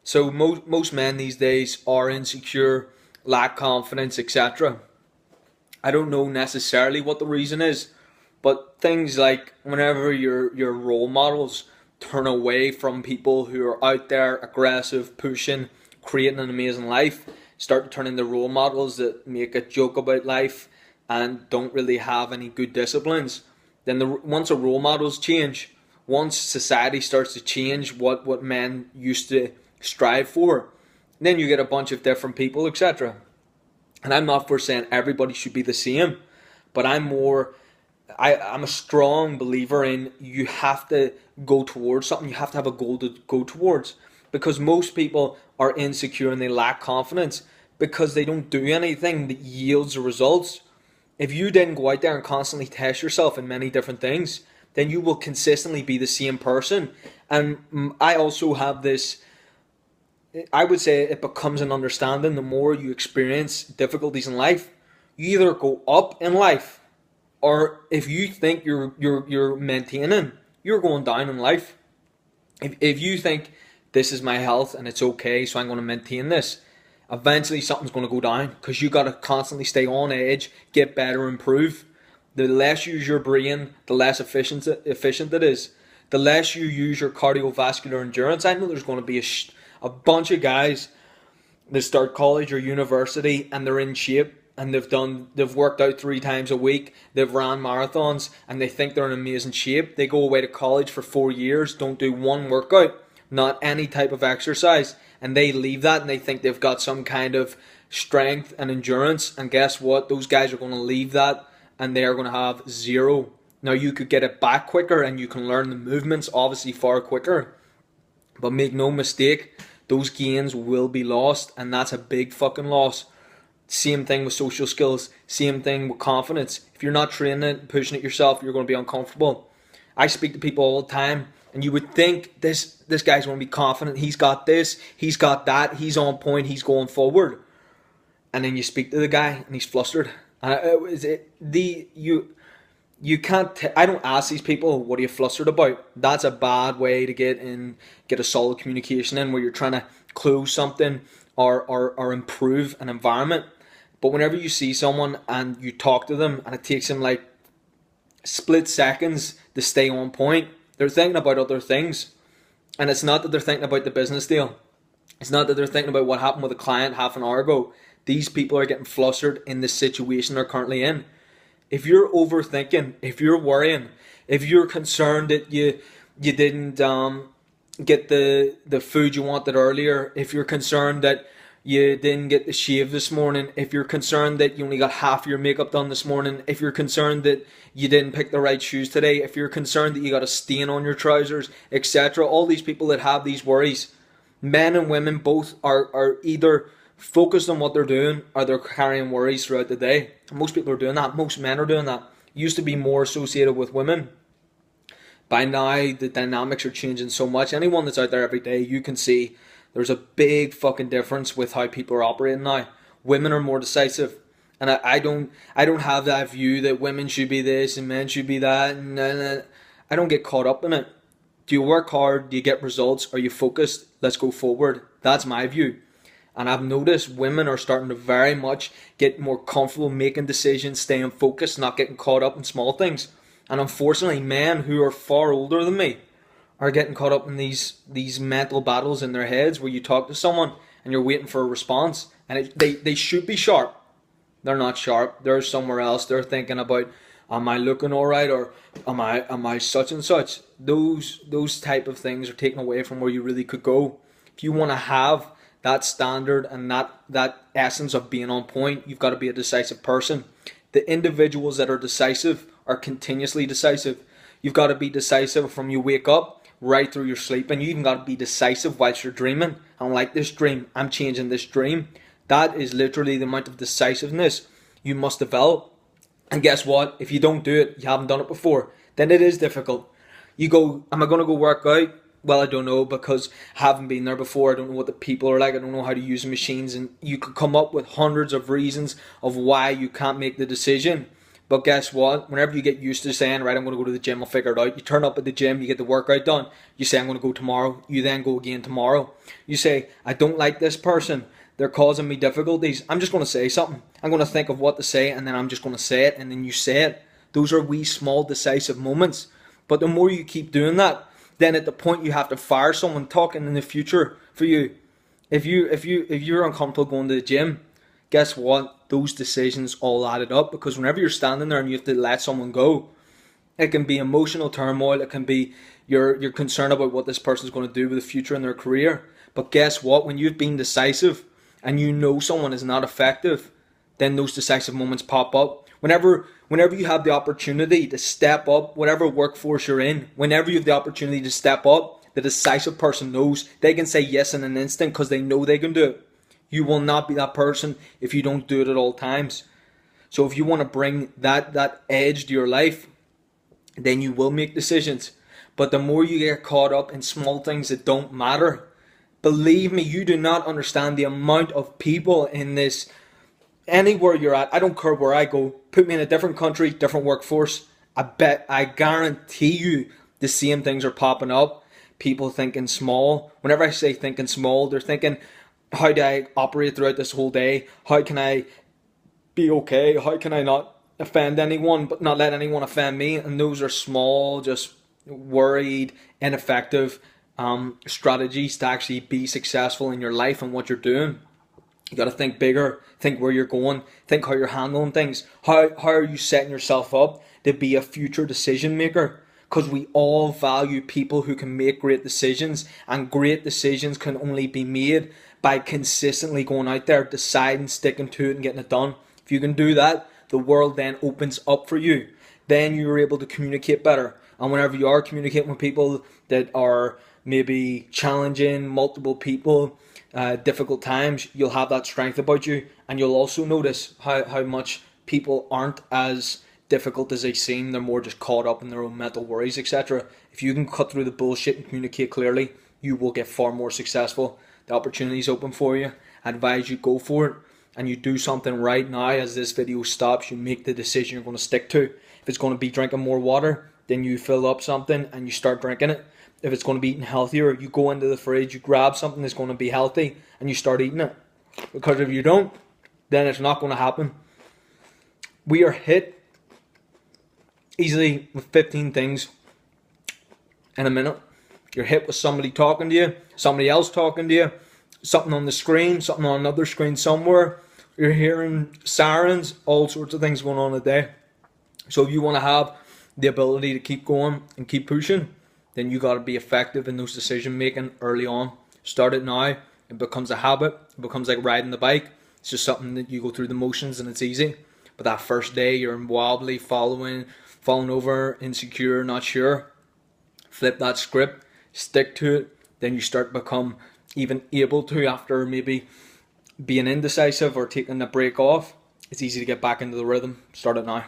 So most men these days are insecure, lack confidence, etc. I don't know necessarily what the reason is, but things like whenever your role models turn away from people who are out there aggressive, pushing, creating an amazing life, start to turn into role models that make a joke about life and don't really have any good disciplines, then once a role models change, once society starts to change what men used to strive for, then you get a bunch of different people, etc. And I'm not for saying everybody should be the same, but I'm a strong believer in you have to go towards something. You have to have a goal to go towards, because most people are insecure and they lack confidence because they don't do anything that yields the results. If you didn't go out there and constantly test yourself in many different things, then you will consistently be the same person. And I also have this, I would say it becomes an understanding the more you experience difficulties in life. You either go up in life, or if you think you're maintaining, you're going down in life. If you think this is my health and it's okay, so I'm going to maintain this, eventually something's going to go down because you got to constantly stay on edge, get better, improve. The less you use your brain, the less efficient it is. The less you use your cardiovascular endurance. I know there's going to be a bunch of guys that start college or university and they're in shape and they've worked out 3 times a week, they've ran marathons, and they think they're in amazing shape. They go away to college for 4 years, don't do one workout, not any type of exercise, and they leave that and they think they've got some kind of strength and endurance. And guess what? Those guys are going to leave that and they are going to have zero. Now you could get it back quicker and you can learn the movements obviously far quicker, but make no mistake, those gains will be lost, and that's a big fucking loss. Same thing with social skills, same thing with confidence. If you're not training it, pushing it yourself, you're going to be uncomfortable. I speak to people all the time, and you would think this guy's going to be confident. He's got this, he's got that, he's on point, he's going forward. And then you speak to the guy, and he's flustered. You can't. I don't ask these people, "What are you flustered about?" That's a bad way to get a solid communication in, where you're trying to close something or improve an environment. But whenever you see someone and you talk to them, and it takes them like split seconds to stay on point, they're thinking about other things. And it's not that they're thinking about the business deal. It's not that they're thinking about what happened with a client half an hour ago. These people are getting flustered in the situation they're currently in. If you're overthinking, if you're worrying, if you're concerned that you didn't get the food you wanted earlier, if you're concerned that you didn't get the shave this morning, if you're concerned that you only got half your makeup done this morning, if you're concerned that you didn't pick the right shoes today, if you're concerned that you got a stain on your trousers, etc., all these people that have these worries, men and women both are either focused on what they're doing or they're carrying worries throughout the day. Most people are doing that. Most men are doing that. It used to be more associated with women. By now, the dynamics are changing so much. Anyone that's out there every day, you can see there's a big fucking difference with how people are operating now. Women are more decisive. And I don't have that view that women should be this and men should be that. And I don't get caught up in it. Do you work hard? Do you get results? Are you focused? Let's go forward. That's my view. And I've noticed women are starting to very much get more comfortable making decisions, staying focused, not getting caught up in small things. And unfortunately, men who are far older than me are getting caught up in these mental battles in their heads, where you talk to someone and you're waiting for a response. And they should be sharp. They're not sharp. They're somewhere else. They're thinking about, am I looking all right, or am I such and such? Those type of things are taken away from where you really could go. If you want to have that standard and that essence of being on point, you've got to be a decisive person. The individuals that are decisive are continuously decisive. You've got to be decisive from you wake up right through your sleep, and you even got to be decisive whilst you're dreaming. I don't like this dream, I'm changing this dream. That is literally the amount of decisiveness you must develop. And guess what? If you don't do it, you haven't done it before, then it is difficult. You go, am I going to go work out? Well, I don't know, because I haven't been there before. I don't know what the people are like. I don't know how to use the machines. And you could come up with hundreds of reasons of why you can't make the decision. But guess what? Whenever you get used to saying, right, I'm going to go to the gym, I'll figure it out. You turn up at the gym, you get the workout done. You say, I'm going to go tomorrow. You then go again tomorrow. You say, I don't like this person. They're causing me difficulties. I'm just going to say something. I'm going to think of what to say, and then I'm just going to say it, and then you say it. Those are wee, small, decisive moments. But the more you keep doing that, then at the point you have to fire someone talking in the future for you. If you're uncomfortable going to the gym, guess what? Those decisions all added up, because whenever you're standing there and you have to let someone go, it can be emotional turmoil. It can be you're concerned about what this person's going to do with the future in their career. But guess what? When you've been decisive and you know someone is not effective, then those decisive moments pop up. Whenever you have the opportunity to step up, whatever workforce you're in, whenever you have the opportunity to step up, the decisive person knows they can say yes in an instant because they know they can do it. You will not be that person if you don't do it at all times. So if you want to bring that edge to your life, then you will make decisions. But the more you get caught up in small things that don't matter, believe me, you do not understand the amount of people in this. Anywhere you're at, I don't care where I go, put me in a different country, different workforce, I guarantee you the same things are popping up. People thinking small. Whenever I say thinking small, they're thinking, how do I operate throughout this whole day? How can I be okay? How can I not offend anyone but not let anyone offend me? And those are small, just worried, ineffective strategies to actually be successful in your life and what you're doing. You got to think bigger, think where you're going, think how you're handling things. How are you setting yourself up to be a future decision maker? Because we all value people who can make great decisions, and great decisions can only be made by consistently going out there, deciding, sticking to it and getting it done. If you can do that, the world then opens up for you. Then you're able to communicate better. And whenever you are communicating with people that are maybe challenging, multiple people, difficult times, you'll have that strength about you, and you'll also notice how much people aren't as difficult as they seem. They're more just caught up in their own mental worries, etc. If you can cut through the bullshit and communicate clearly, you will get far more successful. The opportunity's open for you. I advise you go for it, and you do something right now. As this video stops, you make the decision you're going to stick to. If it's going to be drinking more water, then you fill up something and you start drinking it. If it's going to be eating healthier, you go into the fridge, you grab something that's going to be healthy, and you start eating it. Because if you don't, then it's not going to happen. We are hit easily with 15 things in a minute. You're hit with somebody talking to you, somebody else talking to you, something on the screen, something on another screen somewhere. You're hearing sirens, all sorts of things going on a day. So if you want to have the ability to keep going and keep pushing, then you got to be effective in those decision making early on. Start it now. It becomes a habit. It becomes like riding the bike. It's just something that you go through the motions and it's easy. But that first day you're wobbly, falling over, insecure, not sure. Flip that script, stick to it. Then you start to become even able to, after maybe being indecisive or taking a break off, it's easy to get back into the rhythm. Start it now.